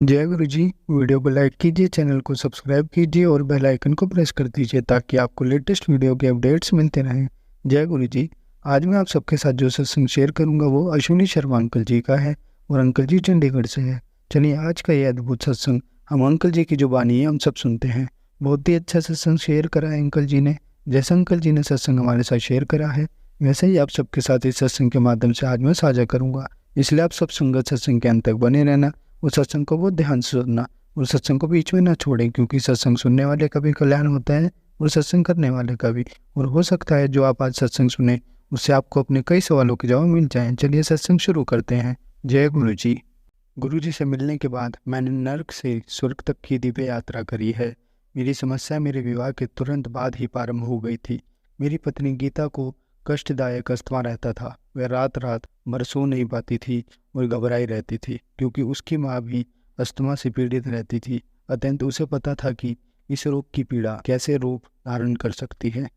जय गुरु जी। वीडियो को लाइक कीजिए, चैनल को सब्सक्राइब कीजिए और बेल आइकन को प्रेस कर दीजिए ताकि आपको लेटेस्ट वीडियो के अपडेट्स मिलते रहें। जय गुरु जी। आज मैं आप सबके साथ जो सत्संग शेयर करूंगा वो अश्विनी शर्मा अंकल जी का है और अंकल जी चंडीगढ़ से है। चलिए आज का ये अद्भुत सत्संग हम अंकल जी की जो वाणी है हम सब सुनते हैं। बहुत ही अच्छा सत्संग शेयर करा है अंकल जी ने। जैसा अंकल जी ने सत्संग हमारे साथ शेयर करा है वैसे ही आप सबके साथ इस सत्संग के माध्यम से आज मैं साझा करूंगा। इसलिए आप सब संगत सत्संग के अंत तक बने रहना। उस सत्संग को बहुत ध्यान से सुनना और सत्संग को बीच में ना छोड़ें, क्योंकि सत्संग सुनने वाले का भी कल्याण होता है और सत्संग करने वाले का भी। और हो सकता है जो आप आज सत्संग सुने उससे आपको अपने कई सवालों के जवाब मिल जाएं। चलिए सत्संग शुरू करते हैं। जय गुरु जी। गुरु जी से मिलने के बाद मैंने नर्क से स्वर्ग तक की दिव्य यात्रा करी है। मेरी समस्या मेरे विवाह के तुरंत बाद ही प्रारंभ हो गई थी। मेरी पत्नी गीता को कष्टदायक अस्थमा रहता था। वह रात रात भर सो नहीं पाती थी और घबराई रहती थी, क्योंकि उसकी माँ भी अस्थमा से पीड़ित रहती थी। अत्यंत उसे पता था कि इस रोग की पीड़ा कैसे रूप धारण कर सकती है।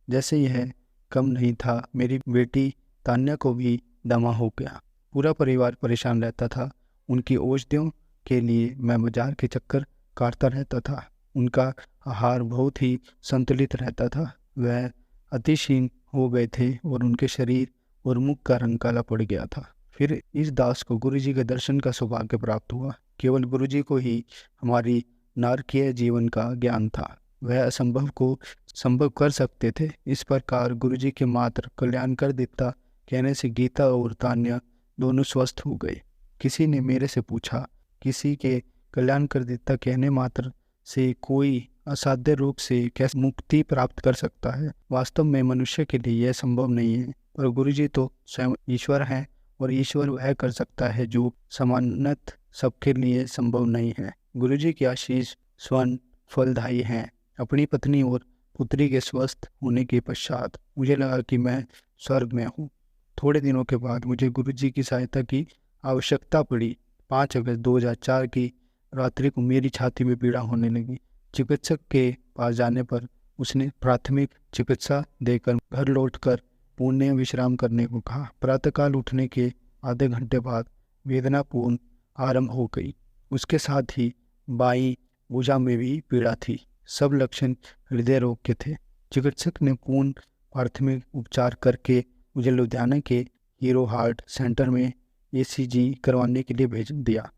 जैसे यह कम नहीं था, मेरी बेटी तान्या को भी दमा हो गया। पूरा परिवार परेशान रहता था। उनकी औषधियों के लिए मैं बाजार के चक्कर काटता रहता था। उनका आहार बहुत ही संतुलित रहता था। वह अतिशीन हो गए थे और उनके शरीर और मुख का रंग काला पड़ गया था। फिर इस दास को गुरुजी के दर्शन का सौभाग्य प्राप्त हुआ। केवल गुरुजी को ही हमारी नारकीय जीवन का ज्ञान था। वह असंभव को संभव कर सकते थे। इस प्रकार गुरुजी के मात्र कल्याण कर देता कहने से गीता और तान्या दोनों स्वस्थ हो गए। किसी ने मेरे से पूछा, किसी के कल्याण कर देता कहने मात्र से कोई असाध्य रोग से कैसे मुक्ति प्राप्त कर सकता है? वास्तव में मनुष्य के लिए यह संभव नहीं है, पर गुरुजी तो स्वयं ईश्वर हैं और ईश्वर वह कर सकता है जो सामान्यतः सबके लिए संभव नहीं है। गुरुजी की आशीष स्वर्ण फलदायी हैं। अपनी पत्नी और पुत्री के स्वस्थ होने के पश्चात मुझे लगा कि मैं स्वर्ग में हूँ। थोड़े दिनों के बाद मुझे गुरुजी की सहायता की आवश्यकता पड़ी। 5 अगस्त 2004 की रात्रि को मेरी छाती में पीड़ा होने लगी। चिकित्सक के पास जाने पर उसने प्राथमिक चिकित्सा देकर घर लौटकर पुण्य विश्राम करने को कहा। प्रातःकाल उठने के आधे घंटे बाद वेदनापूर्ण आरंभ हो गई। उसके साथ ही बाईं भुजा में भी पीड़ा थी। सब लक्षण हृदय रोग के थे। चिकित्सक ने पूर्ण प्राथमिक उपचार करके मुझे लुधियाना के हीरो हार्ट सेंटर में ECG करवाने के लिए भेज दिया।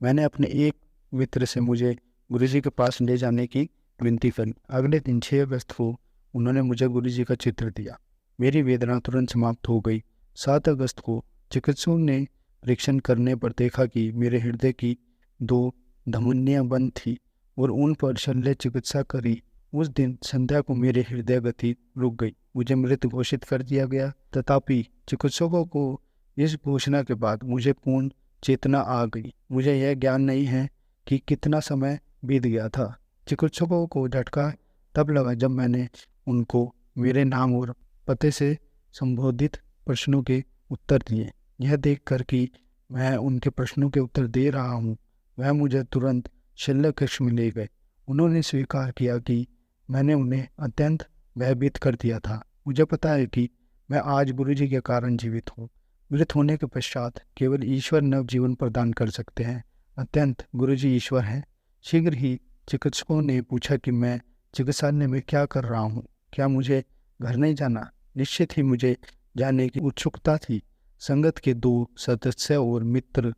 मैंने अपने एक मित्र से मुझे गुरुजी के पास ले जाने की विनती करी। अगले दिन 6 अगस्त को उन्होंने मुझे गुरुजी का चित्र दिया। मेरी वेदना तुरंत समाप्त हो गई। 7 अगस्त को चिकित्सकों ने परीक्षण करने पर देखा कि मेरे हृदय की 2 धमनियां बंद थी और उन पर शल्य चिकित्सा करी। उस दिन संध्या को मेरी हृदय गति रुक गई। मुझे मृत घोषित कर दिया गया। तथापि चिकित्सकों को इस घोषणा के बाद मुझे पूर्ण चेतना आ गई। मुझे यह ज्ञान नहीं है कि कितना समय बीत गया था। चिकित्सकों को झटका तब लगा जब मैंने उनको मेरे नाम और पते से संबोधित प्रश्नों के उत्तर दिए। यह देखकर कि मैं उनके प्रश्नों के उत्तर दे रहा हूँ, वह मुझे तुरंत शल्य कक्ष में ले गए। उन्होंने स्वीकार किया कि मैंने उन्हें अत्यंत भयभीत कर दिया था। मुझे पता है कि मैं आज गुरुजी के कारण जीवित हूँ। मृत होने के पश्चात केवल ईश्वर नव जीवन प्रदान कर सकते हैं। अत्यंत गुरुजी ईश्वर हैं। शीघ्र ही चिकित्सकों ने पूछा कि मैं चिकित्सालय में क्या कर रहा हूँ, क्या मुझे घर नहीं जाना? निश्चित ही मुझे जाने की उत्सुकता थी। संगत के 2 सदस्य और मित्र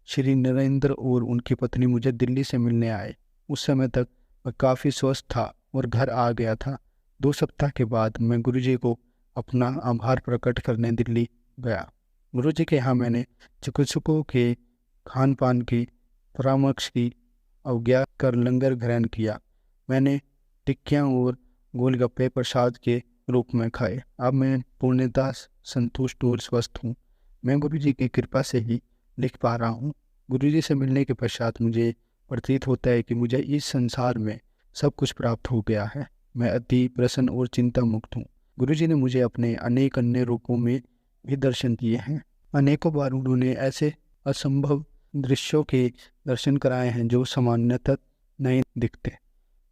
श्री नरेंद्र और उनकी पत्नी मुझे दिल्ली से मिलने आए। उस समय तक मैं काफ़ी स्वस्थ था और घर आ गया था। 2 सप्ताह के बाद मैं गुरुजी को अपना आभार प्रकट करने दिल्ली गया। गुरुजी के यहाँ मैंने चिकित्सकों के खान पान की परामर्श की अवज्ञा कर लंगर ग्रहण किया। मैंने टिक्कियाँ और गोलगप्पे प्रसाद के रूप में खाए। अब मैं पूर्णतः संतुष्ट और स्वस्थ हूँ। मैं गुरुजी की कृपा से ही लिख पा रहा हूँ। गुरुजी से मिलने के पश्चात मुझे प्रतीत होता है कि मुझे इस संसार में सब कुछ प्राप्त हो गया है। मैं अति प्रसन्न और चिंता मुक्त हूँ। गुरुजी ने मुझे अपने अनेक अन्य रूपों में भी दर्शन दिए हैं। अनेकों बार उन्होंने ऐसे असंभव दृश्यों के दर्शन कराए हैं जो सामान्यतः नहीं दिखते।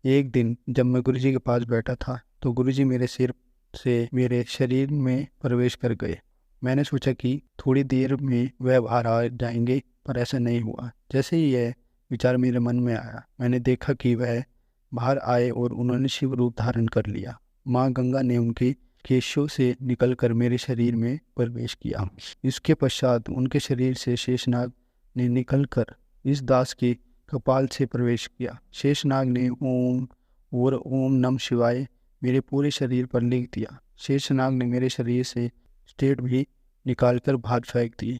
एक दिन जब मैं गुरुजी के पास बैठा था तो गुरुजी मेरे सिर से मेरे शरीर में प्रवेश कर गए। मैंने सोचा कि थोड़ी देर में वह बाहर आ जाएंगे, पर ऐसा नहीं हुआ। जैसे ही यह विचार मेरे मन में आया। मैंने देखा कि वह बाहर आए और उन्होंने शिव रूप धारण कर लिया। माँ गंगा ने उनके केशों से निकलकर मेरे शरीर में प्रवेश किया। इसके पश्चात उनके शरीर से शेषनाग ने निकलकर इस दास के कपाल से प्रवेश किया। शेषनाग ने ओम और ओम नमः शिवाय मेरे पूरे शरीर पर लिख दिया। शेषनाग ने मेरे शरीर से स्टेट भी निकालकर बाहर फेंक दी।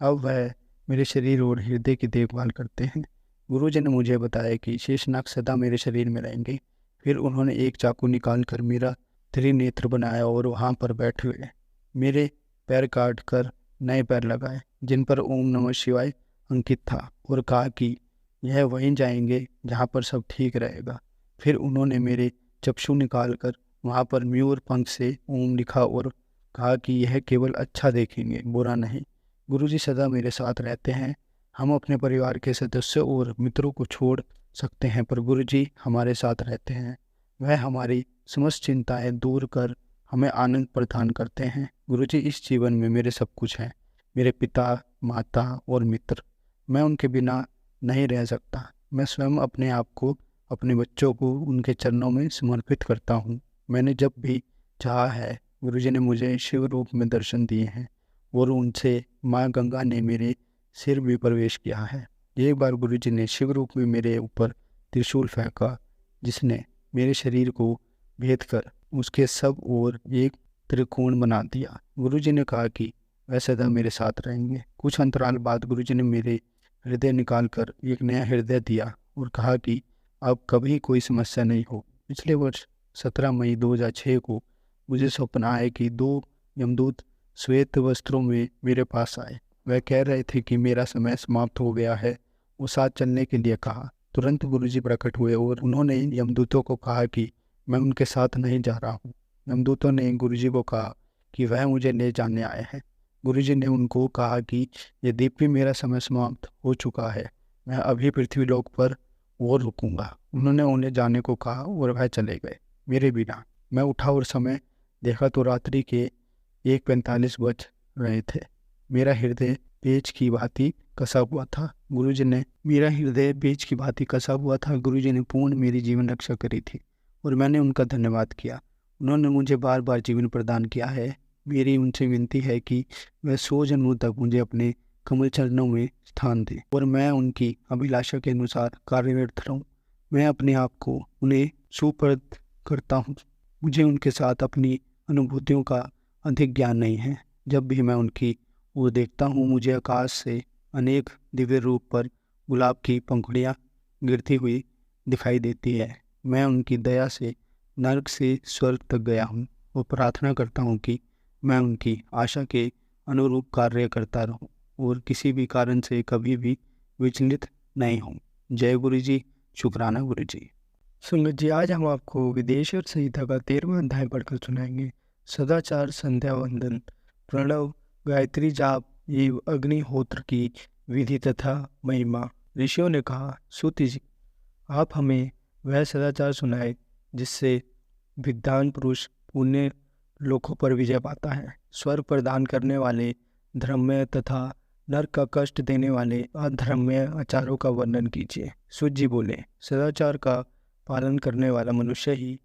अब वह मेरे शरीर और हृदय की देखभाल करते हैं। गुरुजी ने मुझे बताया कि शेषनाग सदा मेरे शरीर में रहेंगे। फिर उन्होंने एक चाकू निकालकर मेरा त्रिनेत्र बनाया और वहाँ पर बैठे हुए मेरे पैर काट कर नए पैर लगाए जिन पर ओम नमः शिवाय अंकित था, और कहा कि यह वहीं जाएंगे जहाँ पर सब ठीक रहेगा। फिर उन्होंने मेरे चक्षु निकालकर वहाँ पर मयूर पंख से ओम लिखा और कहा कि यह केवल अच्छा देखेंगे, बुरा नहीं। गुरुजी सदा मेरे साथ रहते हैं। हम अपने परिवार के सदस्यों और मित्रों को छोड़ सकते हैं, पर गुरुजी हमारे साथ रहते हैं। वह हमारी समस्त चिंताएं दूर कर हमें आनंद प्रदान करते हैं। गुरुजी इस जीवन में मेरे सब कुछ हैं, मेरे पिता, माता और मित्र। मैं उनके बिना नहीं रह सकता। मैं स्वयं अपने आप को, अपने बच्चों को उनके चरणों में समर्पित करता हूँ। मैंने जब भी चाहा है, गुरुजी ने मुझे शिव रूप में दर्शन दिए हैं और उनसे माँ गंगा ने मेरे सिर में प्रवेश किया है। एक बार गुरुजी ने शिव रूप में मेरे ऊपर त्रिशूल फेंका, जिसने मेरे शरीर को भेद कर उसके सब ओर एक त्रिकोण बना दिया। गुरुजी ने कहा कि वह सदा मेरे साथ रहेंगे। कुछ अंतराल बाद गुरुजी ने मेरे हृदय निकालकर एक नया हृदय दिया और कहा कि अब कभी कोई समस्या नहीं हो। पिछले वर्ष 17 मई 2006 को मुझे स्वप्न आए कि 2 यमदूत श्वेत वस्त्रों में मेरे पास आए। वह कह रहे थे कि मेरा समय समाप्त हो गया है। वो साथ चलने के लिए कहा। तुरंत गुरुजी प्रकट हुए और उन्होंने यमदूतों को कहा कि मैं उनके साथ नहीं जा रहा हूँ। यमदूतों ने गुरुजी को कहा कि वह मुझे ले जाने आए हैं। गुरुजी ने उनको कहा कि यद्यपि मेरा समय समाप्त हो चुका है, मैं अभी पृथ्वीलोक पर और रुकूंगा। उन्होंने उन्हें जाने को कहा और वह चले गए मेरे बिना। मैं उठा और समय देखा तो रात्रि के 1:45 बज रहे थे। मेरा हृदय पेच की भांति कसा हुआ था। गुरुजी ने पूर्ण मेरी जीवन रक्षा करी थी और मैंने उनका धन्यवाद किया। उन्होंने मुझे बार बार जीवन प्रदान किया है। मेरी उनसे विनती है कि वह 100 जन्मों तक मुझे अपने कमल चरणों में स्थान दे और मैं उनकी अभिलाषा के अनुसार कार्यरत रहूं। मैं अपने आप को उन्हें सुपुर्द करता हूँ। मुझे उनके साथ अपनी अनुभूतियों का अधिक ज्ञान नहीं है। जब भी मैं उनकी ओर देखता हूँ, मुझे आकाश से अनेक दिव्य रूप पर गुलाब की पंखुड़ियाँ गिरती हुई दिखाई देती है। मैं उनकी दया से नर्क से स्वर्ग तक गया हूँ और प्रार्थना करता हूँ कि मैं उनकी आशा के अनुरूप कार्य करता रहूँ और किसी भी कारण से कभी भी विचलित नहीं हूँ। जय गुरु जी। शुक्राना गुरु जी। सुंगत जी, आज हम आपको विदेश और संहिता का 13वां अध्याय पढ़कर सुनाएंगे। सदाचार, संध्या वंदन, प्रणव, गायत्री जाप एवं अग्निहोत्र की विधि तथा महिमा। ऋषियों ने कहा, सूति जी, आप हमें वह सदाचार सुनाए जिससे विद्वान पुरुष पुण्य लोकों पर विजय पाता है। स्वर्ग प्रदान करने वाले धर्ममय तथा नरक का कष्ट देने वाले अधर्ममय आचारों का वर्णन कीजिए। सूत जी बोले, सदाचार का पालन करने वाला मनुष्य ही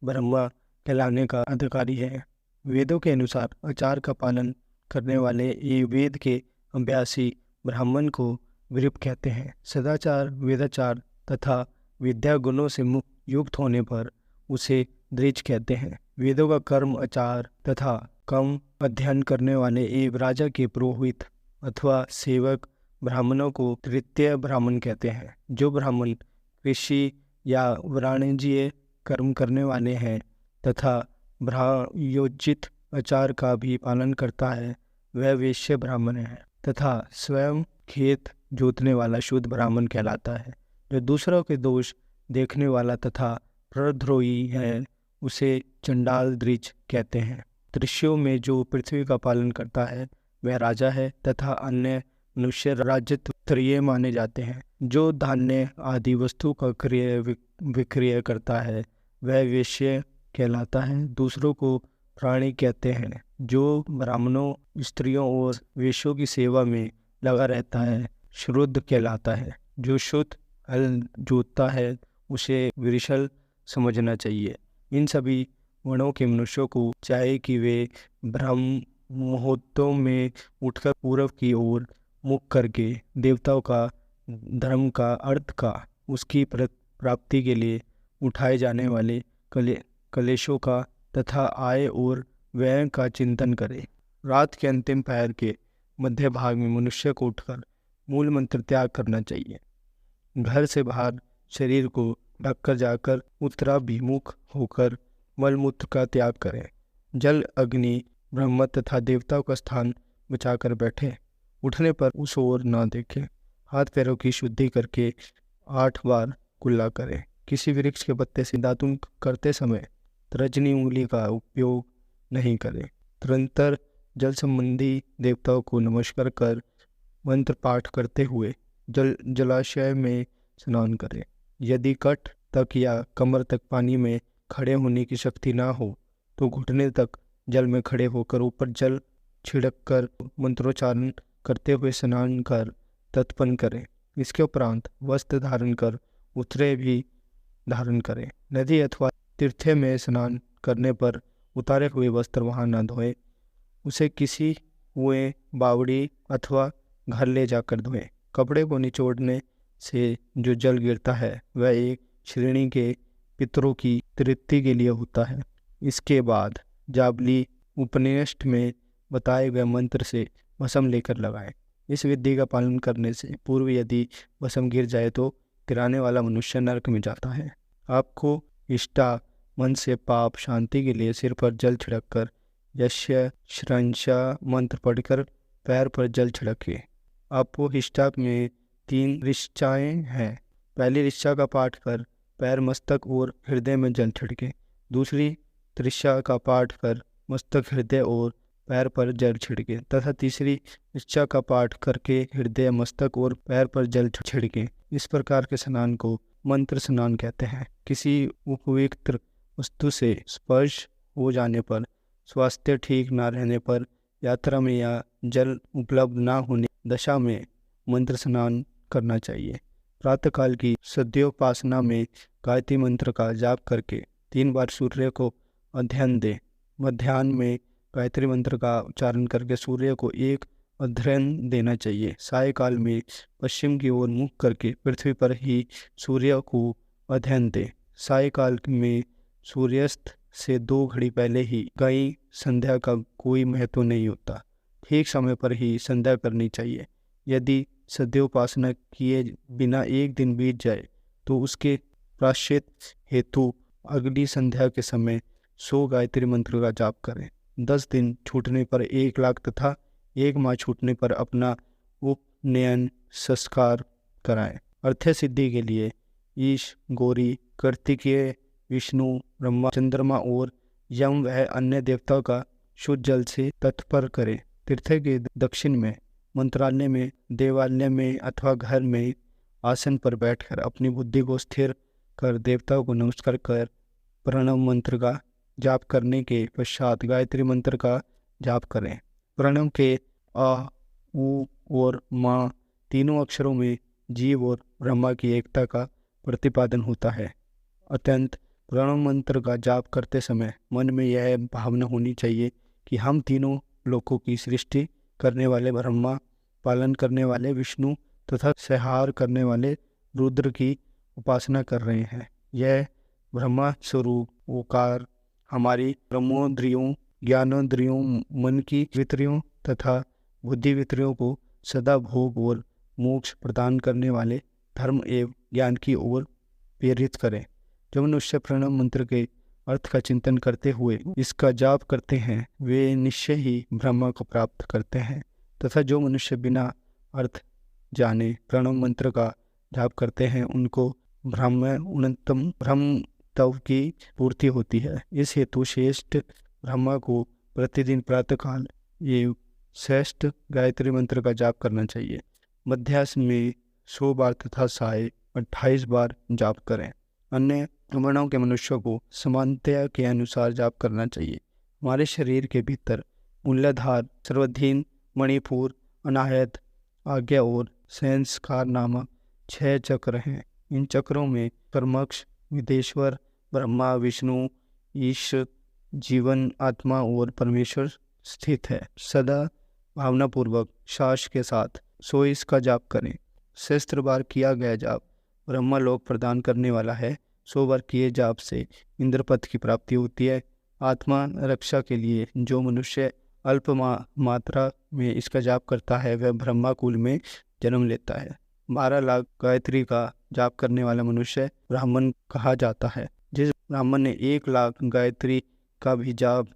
ब्रह्मा कहलाने का अधिकारी है। वेदों के अनुसार आचार का पालन करने वाले ये वेद के अभ्यासी ब्राह्मण को विरप कहते हैं। सदाचार, वेदाचार तथा विद्या गुणों से युक्त होने पर उसे द्विज कहते हैं। वेदों का कर्म, आचार तथा कम अध्ययन करने वाले एवं राजा के पुरोहित अथवा सेवक ब्राह्मणों को तृतीय ब्राह्मण कहते हैं। जो ब्राह्मण कृषि या वाणिज्यिक कर्म करने वाले हैं तथा ब्राह्मणोचित आचार का भी पालन करता है, वह वैश्य ब्राह्मण है तथा स्वयं खेत जोतने वाला शुद्ध ब्राह्मण कहलाता है। जो दूसरों के दोष देखने वाला तथा परद्रोही है, उसे चंडाल द्विज कहते हैं। त्रिशों में जो पृथ्वी का पालन करता है वह राजा है तथा अन्य मनुष्य राज्यत्व त्रय माने जाते हैं। जो धान्य आदि वस्तु का क्रय विक्रय करता है वह वैश्य कहलाता है। दूसरों को प्राणी कहते हैं। जो ब्राह्मणों, स्त्रियों और वेश्यों की सेवा में लगा रहता है शुद्ध कहलाता है। जो शुद्ध हल जोतता है उसे विरशल समझना चाहिए। इन सभी वर्णों के मनुष्यों को चाहे कि वे ब्रह्म मुहूर्तों में उठकर पूर्व की ओर मुख करके देवताओं का, धर्म का, अर्थ का, उसकी प्राप्ति के लिए उठाए जाने वाले कलेशों का तथा आय और व्यय का चिंतन करें। रात के अंतिम पहर के मध्य भाग में मनुष्य को उठकर मूल मंत्र त्याग करना चाहिए। घर से बाहर शरीर को ढककर जाकर उत्तराभिमुख होकर मलमूत्र का त्याग करें। जल, अग्नि, ब्रह्म तथा देवताओं का स्थान बचाकर बैठे। उठने पर उस ओर न देखें। हाथ पैरों की शुद्धि करके 8 बार कुल्ला करें। किसी वृक्ष के पत्ते से दातुन करते समय तर्जनी उंगली का उपयोग नहीं करें। निरंतर जल संबंधी देवताओं को नमस्कार कर मंत्र पाठ करते हुए जलाशय में स्नान करें। यदि कट तक या कमर तक पानी में खड़े होने की शक्ति ना हो तो घुटने तक जल में खड़े होकर ऊपर जल छिड़क कर मंत्रोच्चारण करते हुए स्नान कर तर्पण करें। इसके उपरांत वस्त्र धारण कर उतरे भी धारण करें। नदी अथवा तीर्थे में स्नान करने पर उतारे हुए वस्त्र वहां न धोएं। उसे किसी कुएं, बावड़ी अथवा घर ले जाकर धोएं। कपड़े को निचोड़ने से जो जल गिरता है वह एक श्रेणी के पितरों की तृप्ति के लिए होता है। इसके बाद जाबली उपनिषद में बताए गए मंत्र से भस्म लेकर लगाएं। इस विधि का पालन करने से पूर्व यदि भस्म गिर जाए तो गिराने वाला मनुष्य नरक में जाता है। आपको इष्टा मन से पाप शांति के लिए सिर पर जल छिड़क कर यश्य श्रंशा मंत्र पढ़कर पैर पर जल छिड़के। आपको हिष्टा में 3 ऋचाएँ हैं। पहली ऋचा का पाठ कर पैर, मस्तक और हृदय में जल छिड़के। दूसरी त्रिशा का पाठ कर मस्तक, हृदय और पैर पर जल छिड़के तथा तीसरी ऋचा का पाठ करके हृदय, मस्तक और पैर पर जल छिड़के। इस प्रकार के स्नान को मंत्र स्नान कहते हैं। किसी उपयुक्त वस्तु से स्पर्श हो जाने पर, स्वास्थ्य ठीक ना रहने पर, यात्रा में या जल उपलब्ध ना होने दशा में मंत्र स्नान करना चाहिए। प्रातःकाल की सद्योपासना में गायत्री मंत्र का जाप करके 3 बार सूर्य को अध्ययन दें। मध्याह्न में गायत्री मंत्र का उच्चारण करके सूर्य को एक अध्ययन देना चाहिए। सायकाल में पश्चिम की ओर मुख करके पृथ्वी पर ही सूर्य को अध्ययन दें। सायकाल में सूर्यास्त से 2 घड़ी पहले ही गई संध्या का कोई महत्व नहीं होता। ठीक समय पर ही संध्या करनी चाहिए। यदि सद्योपासना किए बिना 1 दिन बीत जाए तो उसके प्रायश्चित हेतु अगली संध्या के समय 100 गायत्री मंत्र का जाप करें। 10 दिन छूटने पर 1 लाख तथा 1 माह छूटने पर अपना उपनयन संस्कार कराएं। अर्थ सिद्धि के लिए ईश, गौरी, कार्तिकेय, विष्णु, ब्रह्मा, चंद्रमा और यम वह अन्य देवताओं का शुद्ध जल से तत्पर करें। तीर्थ के दक्षिण में, मंत्रालय में, देवालय में अथवा घर में आसन पर बैठकर अपनी बुद्धि को स्थिर कर देवताओं को नमस्कार कर प्रणव मंत्र का जाप करने के पश्चात गायत्री मंत्र का जाप करें। प्रणव के आ, उ और मा तीनों अक्षरों में जीव और ब्रह्मा की एकता का प्रतिपादन होता है। अत्यंत प्रणव मंत्र का जाप करते समय मन में यह भावना होनी चाहिए कि हम तीनों लोकों की सृष्टि करने वाले ब्रह्मा, पालन करने वाले विष्णु तथा संहार करने वाले रुद्र की उपासना कर रहे हैं। यह ब्रह्मा स्वरूप ओकार हमारी ब्रह्मोद्रियों, ज्ञानोद्रियों, मन की वित्रियों तथा बुद्धि वित्रियों को सदा भोग और मोक्ष प्रदान करने वाले धर्म एवं ज्ञान की ओर प्रेरित करें। जब मनुष्य प्रणव मंत्र के अर्थ का चिंतन करते हुए इसका जाप करते हैं वे निश्चय ही ब्रह्मा को प्राप्त करते हैं तथा जो मनुष्य बिना अर्थ जाने प्रणव मंत्र का जाप करते हैं उनको ब्रह्म तव की पूर्ति होती है। इस हेतु श्रेष्ठ ब्रह्मा को प्रतिदिन प्रातःकाल एवं श्रेष्ठ गायत्री मंत्र का जाप करना चाहिए। मध्याह्न में 100 बार तथा साय 28 बार जाप करें। अन्य वर्णों के मनुष्यों को समानता के अनुसार जाप करना चाहिए। हमारे शरीर के भीतर मूलाधार, सर्वाधीन, मणिपुर, अनाहत, आज्ञा और संस्कार नामक 6 चक्र हैं। इन चक्रों में परमक्ष, विदेश्वर, ब्रह्मा, विष्णु, ईश, जीवन, आत्मा और परमेश्वर स्थित है। सदा भावनापूर्वक श्वास के साथ 100 इसका जाप करें। सहस्त्र बार किया गया जाप ब्रह्मा लोक प्रदान करने वाला है। 100 बार किए जाप से इंद्रपद की प्राप्ति होती है। आत्मा रक्षा के लिए जो मनुष्य अल्प मात्रा में इसका जाप करता है वह ब्रह्मा कुल में जन्म लेता है। 12 लाख गायत्री का जाप करने वाला मनुष्य ब्राह्मण कहा जाता है। जिस ब्राह्मण ने 1 लाख गायत्री का भी जाप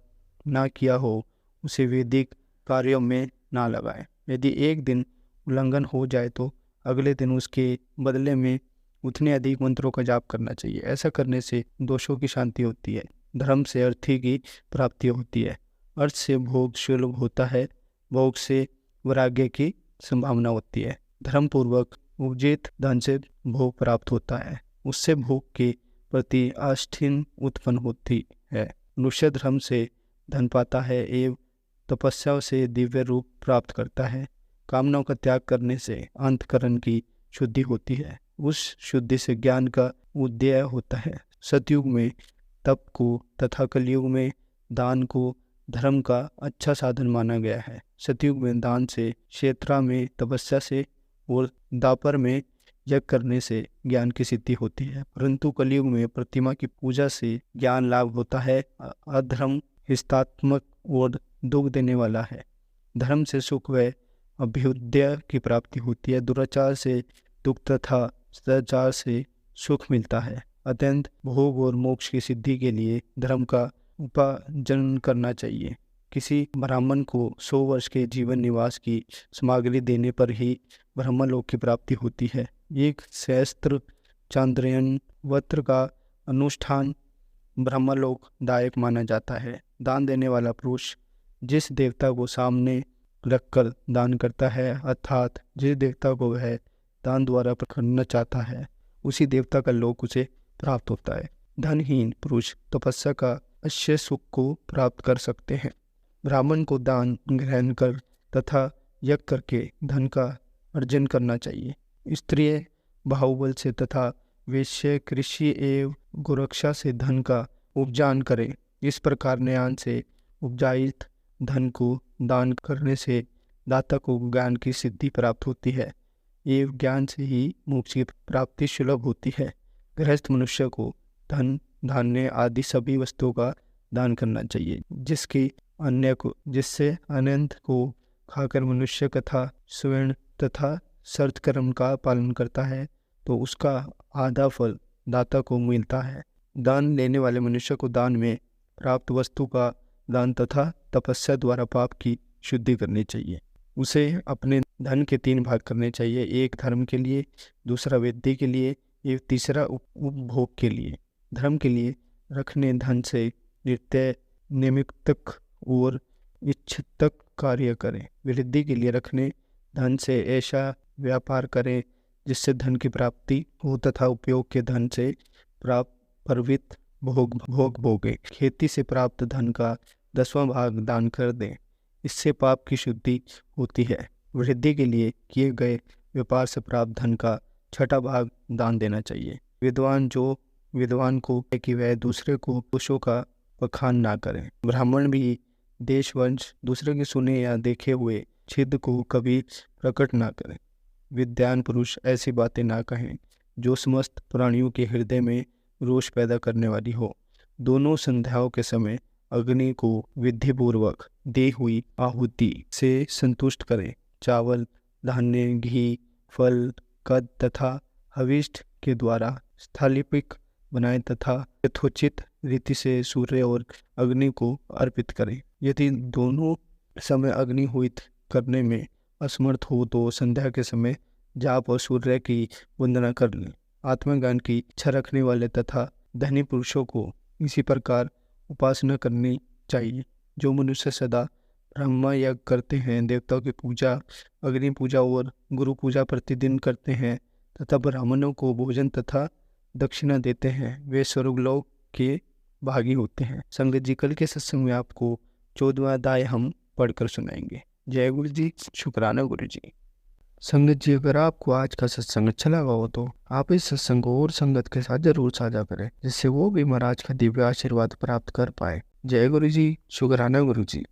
ना किया हो उसे वैदिक कार्यों में ना लगाए। यदि एक दिन उल्लंघन हो जाए तो अगले दिन उसके बदले में उतने अधिक मंत्रों का जाप करना चाहिए। ऐसा करने से दोषों की शांति होती है, धर्म से अर्थी की प्राप्ति होती है, अर्थ से भोग सुलभ होता है, भोग से वैराग्य की संभावना होती है, धर्म पूर्वक उर्जित धन से भोग प्राप्त होता है, उससे भोग के प्रति आस्थिन उत्पन्न होती है, मनुष्य धर्म से धन पाता है एवं तपस्या से दिव्य रूप प्राप्त करता है। कामनाओं का त्याग करने से अंतकरण की शुद्धि होती है, उस शुद्धि से ज्ञान का उदय होता है। सतयुग में तप को तथा कलयुग में दान को धर्म का अच्छा साधन माना गया है। सतयुग में दान से, क्षेत्रा में तपस्या से और दापर में यज्ञ करने से ज्ञान की सिद्धि होती है, परंतु कलयुग में प्रतिमा की पूजा से ज्ञान लाभ होता है। अधर्म हिंसात्मक और दुख देने वाला है। धर्म से सुख व अभ्युदय की प्राप्ति होती है, दुराचार से दुख तथा सदाचार से सुख मिलता है। अत्यंत भोग और मोक्ष की सिद्धि के लिए धर्म का उपार्जन करना चाहिए। किसी ब्राह्मण को 100 वर्ष के जीवन निवास की सामग्री देने पर ही ब्रह्मलोक की प्राप्ति होती है। एक सहस्त्र चांद्रयन व्रत का अनुष्ठान ब्रह्मलोक दायक माना जाता है। दान देने वाला पुरुष जिस देवता को सामने रखकर दान करता है, अर्थात जिस देवता को वह दान द्वारा करना चाहता है, उसी देवता का लोक उसे प्राप्त होता है। धनहीन पुरुष तपस्या का अश्य सुख को प्राप्त कर सकते हैं। ब्राह्मण को दान ग्रहण कर तथा यज्ञ करके धन का अर्जन करना चाहिए। स्त्रीय बाहुबल से तथा वैश्य कृषि एवं गोरक्षा से धन का उपजान करें। इस प्रकार न्याय से उपजायित धन को दान करने से दाता को ज्ञान की सिद्धि प्राप्त होती है एवं ज्ञान से ही मोक्ष की प्राप्ति सुलभ होती है। गृहस्थ मनुष्य को धन, धान्य आदि सभी वस्तुओं का दान करना चाहिए, जिससे अनंत को खाकर मनुष्य कथा स्वर्ण तथा शर्त कर्म का पालन करता है तो उसका आधा फल दाता को मिलता है। दान लेने वाले मनुष्य को दान में प्राप्त वस्तु का दान तथा तपस्या द्वारा पाप की शुद्धि करनी चाहिए। उसे अपने धन के 3 भाग करने चाहिए, एक धर्म के लिए, दूसरा वेदी के लिए एवं तीसरा उपभोग के लिए। धर्म के लिए रखने धन से नित्य निमित्तक और इच्छितक कार्य करें। वृद्धि के लिए रखने धन से ऐसा व्यापार करें जिससे धन की प्राप्ति हो तथा उपयोग के धन से प्राप्त परवित भोग भोगे। खेती से प्राप्त धन का 10वां भाग दान कर दें, इससे पाप की शुद्धि होती है। वृद्धि के लिए किए गए व्यापार से प्राप्त धन का 6वां भाग दान देना चाहिए। विद्वान को कि वह दूसरे को दोषों का बखान ना करें। ब्राह्मण भी देश वंश दूसरे के सुने या देखे हुए छिद को कभी प्रकट ना करें। विद्वान पुरुष ऐसी बातें ना कहें जो समस्त प्राणियों के हृदय में रोष पैदा करने वाली हो। दोनों संध्याओं के समय अग्नि को विधिपूर्वक दी हुई आहुति से संतुष्ट करें। चावल, धान्य, घी, फल, कद तथा हविष्ठ के द्वारा स्थालिपिक बनाएं तथा यथोचित रीति से सूर्य और अग्नि को अर्पित करें। यदि दोनों समय अग्निहोत्र करने में असमर्थ हो तो संध्या के समय जाप और सूर्य की वंदना कर लें। आत्मज्ञान की इच्छा रखने वाले तथा धनी पुरुषों को इसी प्रकार उपासना करनी चाहिए। जो मनुष्य सदा ब्रह्म यज्ञ करते हैं, देवताओं की पूजा, अग्नि पूजा और गुरु पूजा प्रतिदिन करते हैं तथा ब्राह्मणों को भोजन तथा दक्षिणा देते हैं, वे स्वर्गलोक के भागी होते हैं। संगत जी, कल के सत्संग में आपको 14वां अध्याय हम पढ़कर सुनाएंगे। जय गुरु जी, शुक्राना गुरु जी। संगत जी, अगर आपको आज का सत्संग अच्छा लगा हो तो आप इस सत्संग को और संगत के साथ जरूर साझा करें, जिससे वो भी महाराज का दिव्य आशीर्वाद प्राप्त कर पाए। जय गुरु जी। शुक्राना गुरु जी।